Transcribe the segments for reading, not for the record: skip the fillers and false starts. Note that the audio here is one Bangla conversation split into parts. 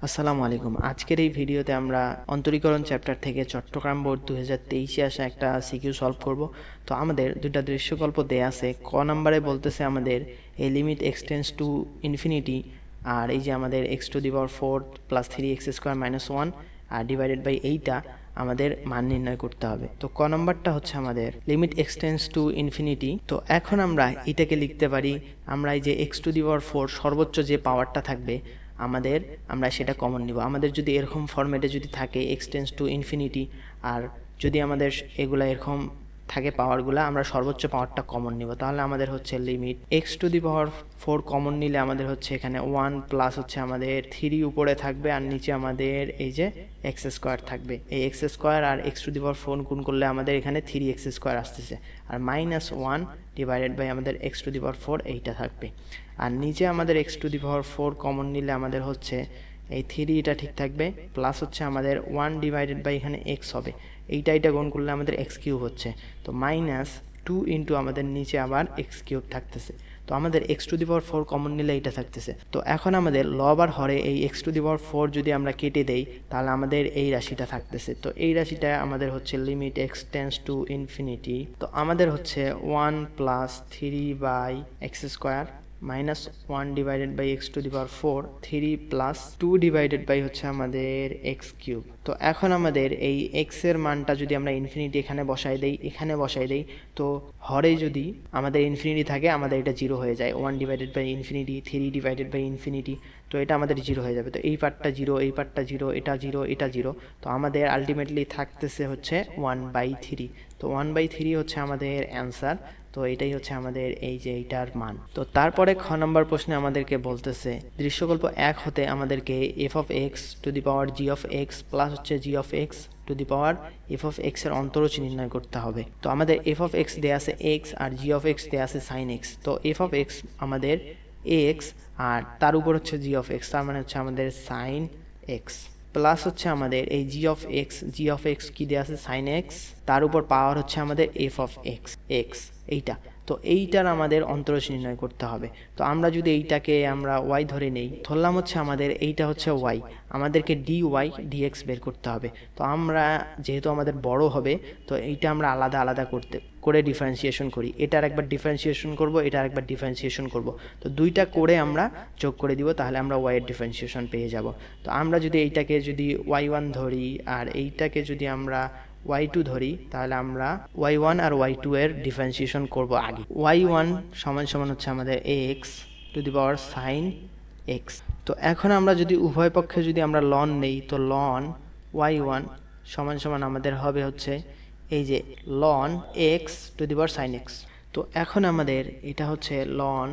আসসালামু আলাইকুম। আজকের এই ভিডিওতে আমরা অন্তরীকরণ চ্যাপ্টার থেকে চট্টগ্রাম বোর্ড 2023-এ আসা একটা সিকিউ সলভ করব। তো আমাদের দুইটা দৃশ্যকল্প দেয়া আছে। ক নাম্বারে বলতেছে আমাদের এই লিমিট এক্সটেন্স টু ইনফিনিটি, আর এই যে আমাদের x to the power 4 plus 3x square minus 1 আর ডিভাইডেড বাই এইটা আমাদের মান নির্ণয় করতে হবে। তো ক নাম্বারটা হচ্ছে আমাদের লিমিট এক্সটেন্স টু ইনফিনিটি। তো এখন আমরা এটাকে লিখতে পারি, আমরা এই যে এক্স টু দি পাওয়ার 4 সর্বোচ্চ যে পাওয়ারটা থাকবে আমরা সেটা কমন নিব। আমাদের যদি এরকম ফরম্যাটে যদি থাকে এক্সটেন্স টু ইনফিনিটি, আর যদি আমাদের এগুলা এরকম থাকে পাওয়ারগুলো, আমরা সর্বোচ্চ পাওয়ারটা কমন নিব। তাহলে আমাদের হচ্ছে limit x to the power 4 common নিলে আমাদের হচ্ছে এখানে 1 প্লাস হচ্ছে আমাদের 3 উপরে থাকবে, আর নিচে আমাদের এই যে এক্স স্কোয়ার থাকবে। এই এক্স স্কোয়ার আর এক্স টু দি পাওয়ার 4 গুণ করলে আমাদের এখানে 3x স্কোয়ার আসতেছে, আর মাইনাস 1 ডিভাইডেড বাই আমাদের এক্স টু দি পাওয়ার 4 এইটা থাকবে। আর নিচে আমাদের x to the power 4 common নিলে আমাদের হচ্ছে এই 3 এটা ঠিক থাকবে, প্লাস হচ্ছে আমাদের 1 ডিভাইডেড বাই এখানে এক্স হবে, এইটা গুণ করলে আমাদের এক্স কিউব হচ্ছে। তো মাইনাস 2 ইন্টু আমাদের নিচে আবার এক্স কিউব থাকতেছে। তো আমাদের x to the power 4 common নিলে এইটা থাকতেছে। তো এখন আমাদের লব আর হরে এই এক্স টু দি পাওয়ার 4 যদি আমরা কেটে দেই, তাহলে আমাদের এই রাশিটা থাকতেছে। তো এই রাশিটা আমাদের হচ্ছে limit x tends to infinity. তো আমাদের হচ্ছে 1 plus 3 by x square minus 1 divided by x to the power 4, 3 plus 2 divided by হচ্ছে আমাদের এক্স কিউব। তো এখন আমাদের এই এক্স এর মানটা যদি আমরা ইনফিনিটি এখানে বসাই দেই, তো হরে যদি আমাদের ইনফিনিটি থাকে আমাদের এটা জিরো হয়ে যায়। 1 divided by infinity, 3 divided by infinity, তো এটা আমাদের জিরো হয়ে যাবে। তো এই পার্টটা জিরো, এই পার্টটা জিরো, এটা জিরো, এটা জিরো। তো আমাদের আলটিমেটলি থাকতেছে হচ্ছে 1/3। তো 1/3 হচ্ছে আমাদের অ্যান্সার। তো এটাই হচ্ছে আমাদের এই যে এইটার মান। তো তারপরে খ নম্বর প্রশ্নে আমাদেরকে বলতেছে দৃশ্যকল্প 1 হতে আমাদেরকে f of x to the power g of x plus হচ্ছে g of x to the power f of x এর অন্তরজ নির্ণয় করতে হবে। তো আমাদের এফ অফ এক্স দেয়া আছে এক্স, আর জি অফ এক্স দেয়া আছে সাইন এক্স। তো এফ অফ এক্স আমাদের এক্স, আর তার উপর হচ্ছে জি অফ এক্স, তার মানে হচ্ছে আমাদের সাইন এক্স, প্লাস হচ্ছে আমাদের এই জি অফ এক্স কি দেওয়া আছে সাইন এক্স, তার উপর পাওয়ার হচ্ছে আমাদের এফ অফ এক্স এইটা। তো এইটার আমাদের অন্তরজ নির্ণয় করতে হবে। তো আমরা যদি এইটাকে আমরা ওয়াই ধরে নেই, ধরলাম হচ্ছে আমাদের এইটা হচ্ছে ওয়াই, আমাদেরকে ডি ওয়াই ডিএক্স বের করতে হবে। তো আমরা যেহেতু আমাদের বড় হবে, তো এইটা আমরা আলাদা আলাদা করে ডিফারেন্সিয়েশন করি। এটার একবার ডিফারেন্সিয়েশন করব, এটার একবার ডিফারেন্সিয়েশন করব। তো দুইটা করে আমরা যোগ করে দিব, তাহলে আমরা ওয়াইয়ের ডিফারেন্সিয়েশন পেয়ে যাব। তো আমরা যদি এইটাকে যদি ওয়াই1 ধরি, আর এইটাকে যদি আমরা y2 ধরি, তাহলে আমরা y1 আর y2 এর ডিফারেন্সিয়েশন করব আগে। y1 সমান সমান হচ্ছে আমাদের x to the power sine x। তো এখন আমরা যদি উভয় পক্ষে যদি আমরা লন নেই, তো লন y1 সমান সমান আমাদের হবে হচ্ছে এই যে লন x to the power sine x। তো এখন আমাদের এটা হচ্ছে লন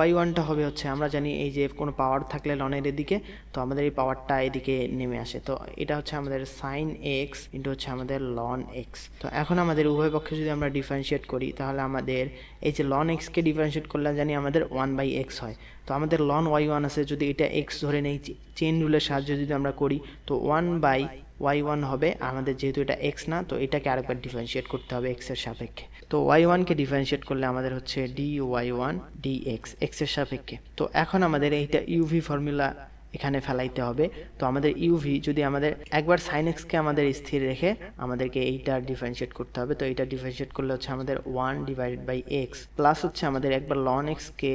y1টা হবে হচ্ছে, আমরা জানি এই যে কোনো পাওয়ার থাকলে লনের এদিকে, তো আমাদের এই পাওয়ারটা এদিকে নেমে আসে। তো এটা হচ্ছে আমাদের সাইন এক্স ইন্টু হচ্ছে আমাদের লন এক্স। তো এখন আমাদের উভয় পক্ষে যদি আমরা ডিফারেন্সিয়েট করি, তাহলে আমাদের এই যে লন এক্সকে ডিফারেন্সিয়েট করলে জানি আমাদের 1/x হয়। তো আমাদের লন y1 আছে, যদি এটা এক্স ধরে নেই, চেইন রুলের সাহায্যে যদি আমরা করি, তো 1/y1 হবে। আমাদের যেহেতু এটা এক্স না, তো এটাকে আরেকবার ডিফারেন্সিয়েট করতে হবে এক্স এর সাপেক্ষে। তো y1কে ডিফারেন্সিয়েট করলে আমাদের হচ্ছে dy1 dx এক্স এর সাপেক্ষে। তো এখন আমাদের এইটা ইউভি ফর্মুলা এখানে ফেলাইতে হবে। তো আমাদের ইউভি যদি আমাদের একবার সাইন এক্সকে আমাদের স্থির রেখে আমাদেরকে এইটা ডিফারেন্সিয়েট করতে হবে। তো এইটা ডিফারেন্সিয়েট করলে হচ্ছে আমাদের 1 ডিভাইডেড বাই এক্স, প্লাস হচ্ছে আমাদের একবার লন এক্সকে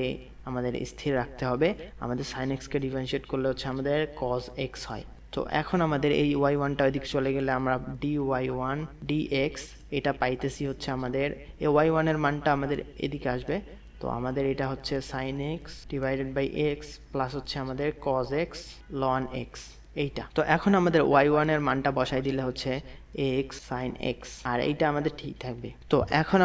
আমাদের স্থির রাখতে হবে। আমাদের সাইন এক্সকে ডিফারেন্সিয়েট করলে হচ্ছে আমাদের কজ এক্স হয়। তো এখন আমাদের এই y1টা ওইদিকে চলে গেলে আমরা dy1 dx এটা পাইতেছি হচ্ছে আমাদের এই y1 এর মানটা আমাদের এদিকে আসবে। তো আমাদের এটা হচ্ছে sine x divided by x plus হচ্ছে আমাদের কজ এক্স লন এক্স এইটা। তো এখন আমাদের y1 এর মানটা বসাই দিলে হচ্ছে x sin x, আর এইটা আমাদের ঠিক থাকবে। তো এখন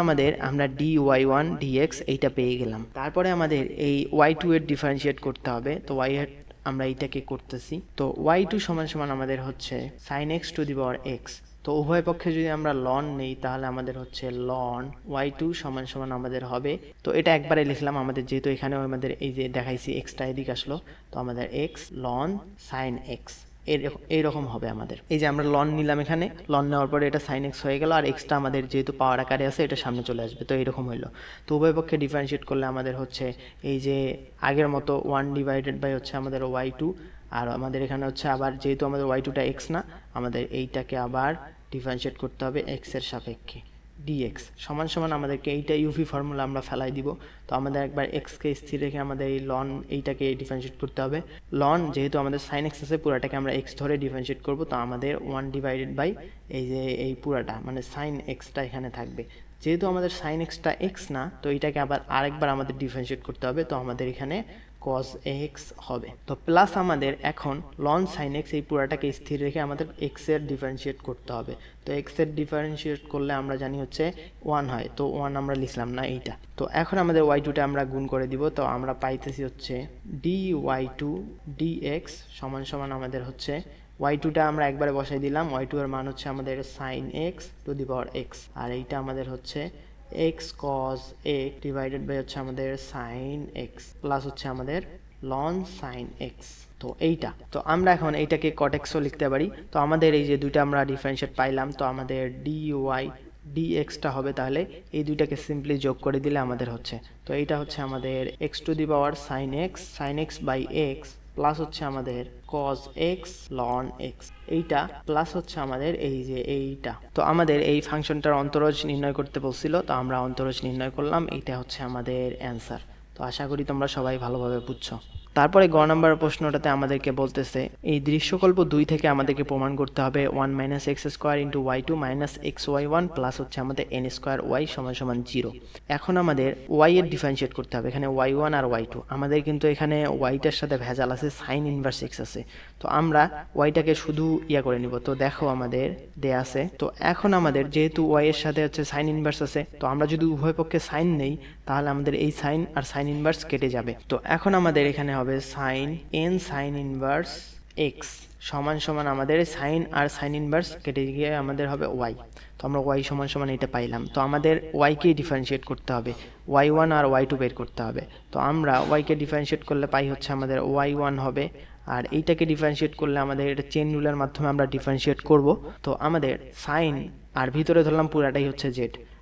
আমরা dy1 dx এইটা পেয়ে গেলাম। তারপরে আমাদের এই y2 এর ডিফারেন্সিয়েট করতে হবে। তো y এর আমরা এইটাকে করতেছি। তো y2 সমান সমান আমাদের হচ্ছে sin x to the power x। তো উভয় পক্ষে যদি আমরা লন নেই, তাহলে আমাদের হচ্ছে লন y2 সমান সমান আমাদের হবে, তো এটা একবারে লিখলাম আমাদের, যেহেতু এখানেও আমাদের এই যে দেখাইছি এক্সটা এদিকে আসলো, তো আমাদের x লন সাইন x এইরকম হবে আমাদের। এই যে আমরা লন নিলাম, এখানে লন নেওয়ার পরে এটা সাইন এক্স হয়ে গেল, আর এক্সটা আমাদের যেহেতু পাওয়ার আকারে আছে এটা সামনে চলে আসবে। তো এরকম হইলো। তো উভয় পক্ষে ডিফারেন্সিয়েট করলে আমাদের হচ্ছে এই যে আগের মতো 1 ডিভাইডেড বাই হচ্ছে আমাদের y2, আর আমাদের এখানে হচ্ছে আবার যেহেতু আমাদের y2টা x না, আমাদের এইটাকে আবার ডিফারেন্সিয়েট করতে হবে x এর সাপেক্ষে, dx সমান সমান আমাদেরকে এইটা ইউভি ফর্মুলা আমরা ফেলাই দিব। তো আমাদের একবার x কে স্থির রেখে আমাদের এই লন এইটাকে ডিফারেন্সিয়েট করতে হবে। লন যেহেতু আমাদের sin x আছে, পুরাটাকে আমরা x ধরে ডিফারেন্সিয়েট করব। তো আমাদের 1 ডিভাইডেড বাই এই যে এই পুরাটা মানে sin x-টা এখানে থাকবে। যেহেতু আমাদের sin x-টা x না, তো এটাকে আবার আরেকবার আমাদের ডিফারেন্সিয়েট করতে হবে। তো আমাদের এখানে cos x হবে। তো প্লাস আমাদের এখন ln sin x এই পুরাটাকে স্থির রেখে আমাদের x এর ডিফারেন্সিয়েট করতে হবে। তো x এর ডিফারেন্সিয়েট করলে আমরা জানি হচ্ছে 1 হয়, তো 1 আমরা লিখলাম না এইটা। তো এখন আমাদের y2টা আমরা গুণ করে দিব। তো আমরা পাইতেছি হচ্ছে dy2 dx সমান সমান আমাদের হচ্ছে y2টা আমরা একবারে বসাই দিলাম। y2 এর মান হচ্ছে আমাদের sin x to the power x, আর এইটা আমাদের হচ্ছে x cos x divided by হচ্ছে আমাদের sin x প্লাস হচ্ছে আমাদের ln sin x। তো এইটা, তো আমরা এখন এইটাকে cot x ও লিখতে পারি। তো আমাদের এই যে দুইটা আমরা ডিফারেন্সিয়েট পাইলাম, তো আমাদের dy dx-টা হবে তাহলে এই দুইটাকে সিম্পলি যোগ করে দিলে আমাদের হচ্ছে, তো এইটা হচ্ছে আমাদের x to the power sin x by x plus হচ্ছে আমাদের cos x ln x, এইটা প্লাস হচ্ছে আমাদের এই যে এইটা। তো আমাদের এই ফাংশনটার অন্তরজ নির্ণয় করতে বলছিল, তো আমরা অন্তরজ নির্ণয় করলাম। এইটা হচ্ছে আমাদের অ্যান্সার। তো আশা করি তোমরা সবাই ভালোভাবে বুঝছো। তারপরে গ নাম্বার প্রশ্নটাতে আমাদেরকে বলতেছে এই দৃশ্যকল্প 2 থেকে আমাদেরকে প্রমাণ করতে হবে 1 minus x square into y2 minus x y one plus হচ্ছে আমাদের n স্কোয়ার y সমান সমান 0। এখন আমাদের y এর ডিফারেন্সিয়েট করতে হবে। এখানে y1 আর y2, আমাদের কিন্তু এখানে y-টার সাথে ভেজাল আছে, সাইন ইনভার্স x আছে। তো আমরা y-টাকে শুধু করে নিব। তো দেখো আমাদের দেয়া আছে। তো এখন আমাদের যেহেতু y এর সাথে হচ্ছে সাইন ইনভার্স আছে, তো আমরা যদি উভয় পক্ষে সাইন নেই তাহলে আমাদের এই সাইন আর সাইন ইনভার্স কেটে যাবে। তো এখন আমাদের এখানে হবে sine n sine inverse x সমান সমান আমাদের সাইন আর সাইন ইনভার্স কেটে গিয়ে আমাদের হবে y। তো আমরা y সমান সমান এটা পাইলাম। তো আমাদের y কে ডিফারেন্সিয়েট করতে হবে, y1 আর y2 বের করতে হবে। তো আমরা y কে ডিফারেন্সিয়েট করলে পাই হচ্ছে আমাদের y1 হবে, আর এইটাকে ডিফারেন্সিয়েট করলে আমাদের এটা চেন রুলের মাধ্যমে আমরা ডিফারেন্সিয়েট করব। তো আমাদের সাইন আর ভিতরে ধরলাম পুরাটাই হচ্ছে z,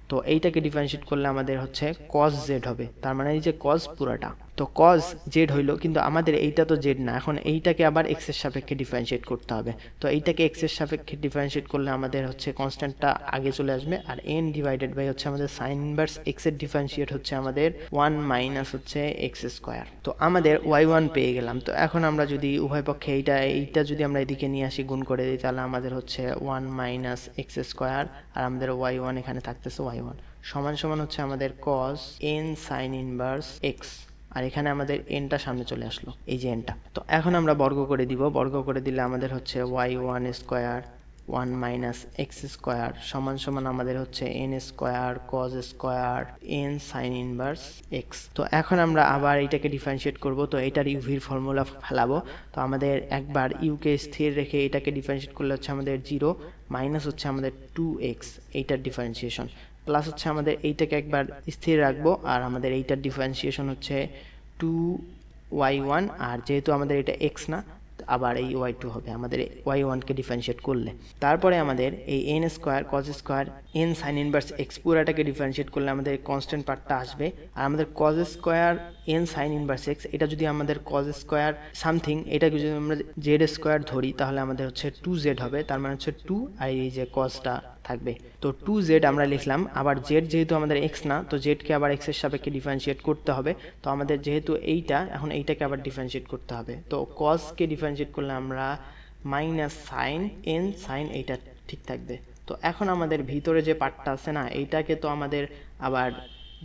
তো এইটাকে ডিফারেন্সিয়েট করলে আমাদের হচ্ছে cos z হবে। তার মানে এই যে cos পুরাটা, তো cos z হইলো, কিন্তু আমাদের এইটা তো z না, এখন এইটাকে আবার x এর সাপেক্ষে ডিফারেন্সিয়েট করতে হবে। তো এইটাকে x এর সাপেক্ষে ডিফারেন্সিয়েট করলে আমাদের হচ্ছে কনস্ট্যান্টটা আগে চলে আসবে, আর n ডিভাইডেড বাই হচ্ছে আমাদের sin ইনভার্স x এর ডিফারেন্সিয়েট হচ্ছে আমাদের 1 মাইনাস হচ্ছে x স্কয়ার। তো আমাদের y1 পেয়ে গেলাম। তো এখন আমরা যদি উভয় পক্ষে এইটা যদি আমরা এদিকে নিয়ে আসি গুণ করে দিই, তাহলে আমাদের হচ্ছে 1 মাইনাস x স্কয়ার, আর আমাদের y1 এখানে থাকতেছে y1 সমান সমান হচ্ছে আমাদের cos n sin inverse x, আর এখানে আমাদের nটা সামনে চলে আসলো, এই যে nটা। তো এখন আমরা বর্গ করে দিব। বর্গ করে দিলে আমাদের হচ্ছে y1 square 1 minus x square সমান সমান আমাদের হচ্ছে n square cos square n sin inverse x। তো এখন আমরা আবার এটাকে ডিফারেন্সিয়েট করব। তো এটার ইউভির ফর্মুলা ফেলাবো। তো আমাদের একবার ইউ কে স্থির রেখে এটাকে ডিফারেন্সিয়েট করলে হচ্ছে আমাদের 0 মাইনাস হচ্ছে আমাদের 2x এইটার ডিফারেন্সিয়েশন, প্লাস হচ্ছে আমাদের এইটাকে একবার স্থির রাখবো, আর আমাদের এইটার ডিফারেন্সিয়েশন হচ্ছে 2y1, আর যেহেতু আমাদের এটা x না, আবার এই y2 হবে আমাদের y1 কে ডিফারেন্সিয়েট করলে। তারপরে আমাদের এই n square cos square n sin inverse x পুরাটাকে ডিফারেন্সিয়েট করলে আমাদের কনস্ট্যান্ট পার্টটা আসবে, আর আমাদের cos square n sin inverse x এটা যদি আমাদের cos স্কয়ার সামথিং এটাকে যদি আমরা z স্কয়ার ধরি তাহলে আমাদের হচ্ছে 2z হবে, তার মানে হচ্ছে 2 আর এই যে cosটা থাকবে। তো 2z আমরা লিখলাম। আবার z যেহেতু আমাদের x না, তো z কে আবার x এর সাপেক্ষে ডিফারেন্সিয়েট করতে হবে। তো আমাদের যেহেতু এইটা, এখন এইটাকে আবার ডিফারেন্সিয়েট করতে হবে। তো cos কে ডিফারেন্সিয়েট করলে আমরা মাইনাস সাইন n সাইন এইটা ঠিক থাকবে। তো এখন আমাদের ভিতরে যে পার্টটা আছে না, এইটাকে তো আমাদের আবার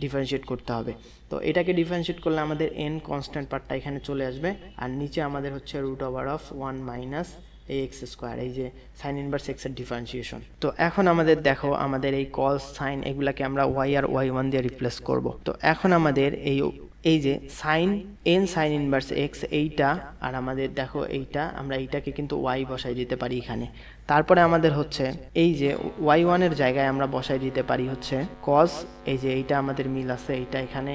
ডিফারেন্সিয়েট করতে হবে। তো এটাকে ডিফারেন্সিয়েট করলে আমাদের n কনস্ট্যান্ট পার্টটা এখানে চলে আসবে, আর নিচে আমাদের হচ্ছে রুট ওভার অফ 1 মাইনাস এই এক্স স্কোয়ার, এই যে সাইন ইনভার্স এক্স এর ডিফারেন্সিয়েশন। তো এখন আমাদের দেখো আমাদের এই কস সাইন এগুলাকে আমরা ওয়াই আর y1 দিয়ে রিপ্লেস করব। তো এখন আমাদের এই যে sine n sine inverse x এইটা, আর আমাদের দেখো এইটা, আমরা এইটাকে কিন্তু y বসাই দিতে পারি এখানে। তারপরে আমাদের হচ্ছে এই যে y1 এর জায়গায় আমরা বসাই দিতে পারি হচ্ছে cos, এই যে এইটা আমাদের মিল আছে, এইটা এখানে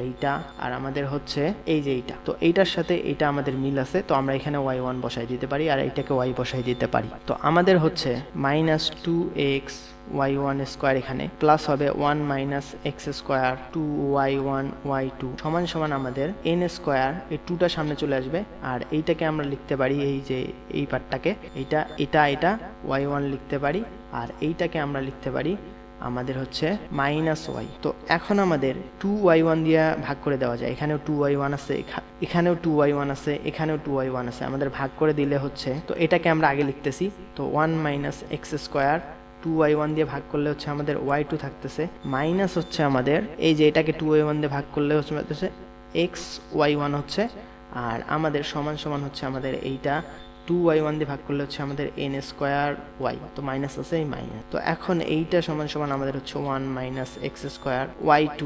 এইটা, আর আমাদের হচ্ছে এই যে এইটা। তো এইটার সাথে এইটা আমাদের মিল আছে, তো আমরা এখানে y1 বসাই দিতে পারি আর এইটাকে y বসাই দিতে পারি। তো আমাদের হচ্ছে -2x y1 স্কোয়ার এখানে প্লাস হবে 1 - x স্কোয়ার 2y1 y2 সমান সমান আমাদের n স্কোয়ার, এই 2টা সামনে চলে আসবে, আর এইটাকে আমরা লিখতে পারি এই যে এই পার্টটাকে, এটা y1 লিখতে পারি, আর এইটাকে আমরা লিখতে পারি আমাদের হচ্ছে -y। তো এখন আমাদের 2y1 দিয়ে ভাগ করে দেওয়া যায়, এখানেও 2y1 আছে, এখানেও 2y1 আছে, এখানেও 2y1 আছে, আমাদের ভাগ করে দিলে হচ্ছে, তো এটাকে আমরা আগে লিখতেছি, তো 1 - x স্কোয়ার 2y1 দিয়ে ভাগ করলে হচ্ছে আমাদের y2 থাকতেছে, মাইনাস হচ্ছে আমাদের এই যে এটাকে 2y1 দিয়ে ভাগ করলে হচ্ছে x y1 হচ্ছে, আর আমাদের সমান সমান হচ্ছে আমাদের এইটা 2y1 দিয়ে ভাগ করলে হচ্ছে আমাদের n স্কোয়ার y, তো মাইনাস আছে এই মাইনাস। তো এখন এইটা সমান সমান আমাদের হচ্ছে 1 - x স্কোয়ার y2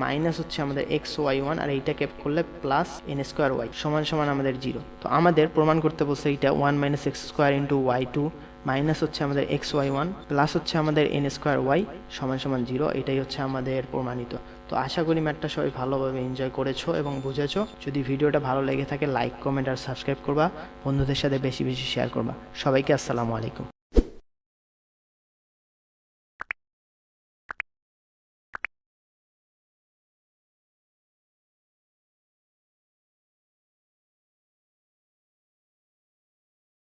মাইনাস হচ্ছে আমাদের x y1, আর এইটাকে করলে প্লাস n স্কোয়ার y সমান সমান আমাদের 0। তো আমাদের প্রমাণ করতে বলছে এইটা 1 - x square into y2 minus হচ্ছে আমাদের x y1 প্লাস হচ্ছে আমাদের n স্কোয়ার y সমান সমান 0, এটাই হচ্ছে আমাদের প্রমাণিত। তো আশা করি ম্যাথটা সবাই ভালোভাবে এনজয় করেছো এবং বুঝেছো। যদি ভিডিওটা ভালো লেগে থাকে লাইক, কমেন্ট আর সাবস্ক্রাইব করবা, বন্ধুদের সাথে বেশি বেশি শেয়ার করবা। সবাইকে আসসালামু আলাইকুম।